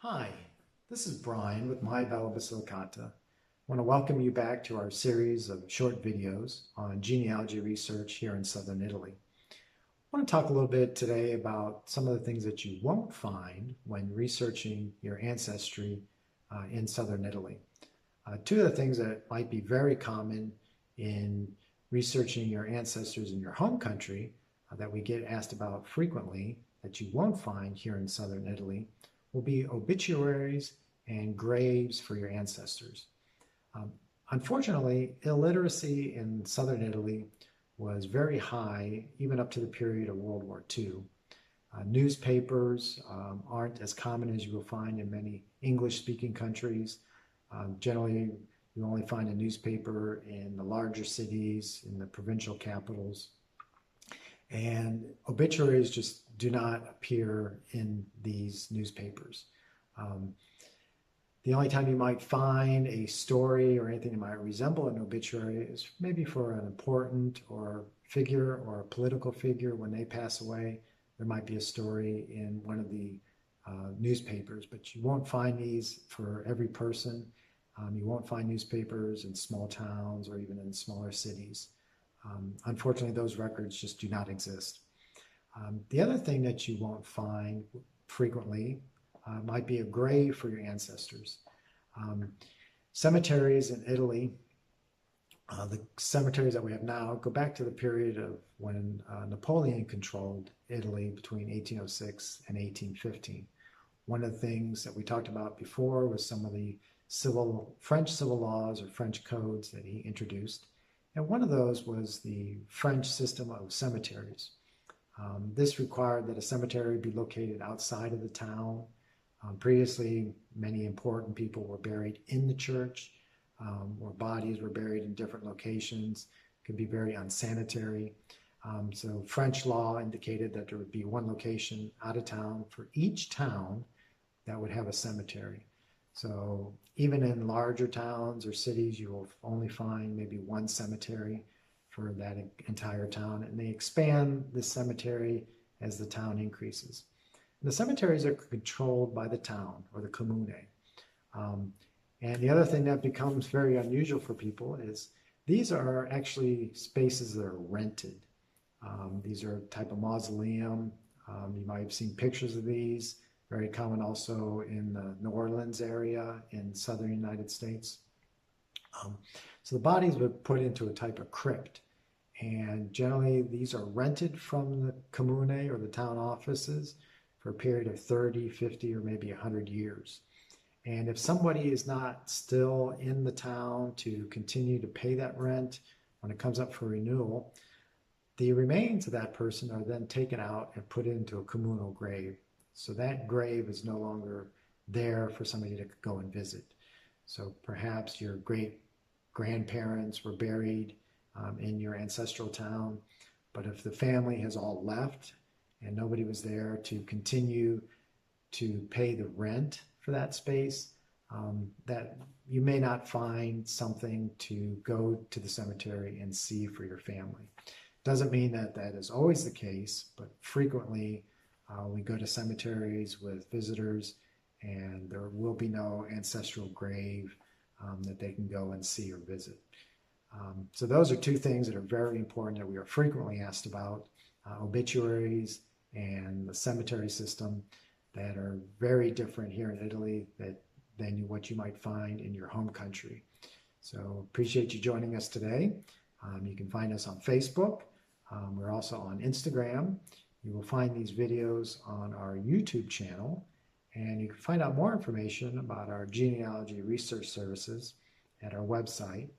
Hi, this is Brian with My Bella Basilicata. I want to welcome you back to our series of short videos on genealogy research here in southern Italy. I want to talk a little bit today about some of the things that you won't find when researching your ancestry in southern Italy. Two of the things that might be very common in researching your ancestors in your home country that we get asked about frequently that you won't find here in southern Italy will be obituaries and graves for your ancestors. Um, Unfortunately, illiteracy in southern Italy was very high even up to the period of World War II. Newspapers aren't as common as you will find in many English-speaking countries. Generally, you only find a newspaper in the larger cities, in the provincial capitals. And obituaries just do not appear in these newspapers. Um, the only time you might find a story or anything that might resemble an obituary is maybe for an important or figure or a political figure when they pass away. There might be a story in one of the newspapers, but you won't find these for every person. You won't find newspapers in small towns or even in smaller cities. Unfortunately, those records just do not exist. The other thing that you won't find frequently might be a grave for your ancestors. Um, Cemeteries in Italy, the cemeteries that we have now, go back to the period of when Napoleon controlled Italy between 1806 and 1815. One of the things that we talked about before was some of the French civil laws or French codes that he introduced. And one of those was the French system of cemeteries. This required that a cemetery be located outside of the town. Previously, many important people were buried in the church, or bodies were buried in different locations. It could be very unsanitary. So French law indicated that there would be one location out of town for each town that would have a cemetery. So even in larger towns or cities, you will only find maybe one cemetery for that entire town, and they expand the cemetery as the town increases. And the cemeteries are controlled by the town or the comune. And the other thing that becomes very unusual for people is these are actually spaces that are rented. These are a type of mausoleum. You might have seen pictures of these. Very common also in the New Orleans area in southern United States. So the bodies were put into a type of crypt. And generally these are rented from the comune or the town offices for a period of 30, 50, or maybe 100 years. And if somebody is not still in the town to continue to pay that rent when it comes up for renewal, the remains of that person are then taken out and put into a communal grave. So that grave is no longer there for somebody to go and visit. So perhaps your great grandparents were buried in your ancestral town, but if the family has all left and nobody was there to continue to pay the rent for that space, that you may not find something to go to the cemetery and see for your family. Doesn't mean that that is always the case, but frequently we go to cemeteries with visitors and there will be no ancestral grave that they can go and see or visit. So those are two things that are very important that we are frequently asked about, obituaries and the cemetery system, that are very different here in Italy than what you might find in your home country. So appreciate you joining us today. You can find us on Facebook. We're also on Instagram. You will find these videos on our YouTube channel, and you can find out more information about our genealogy research services at our website,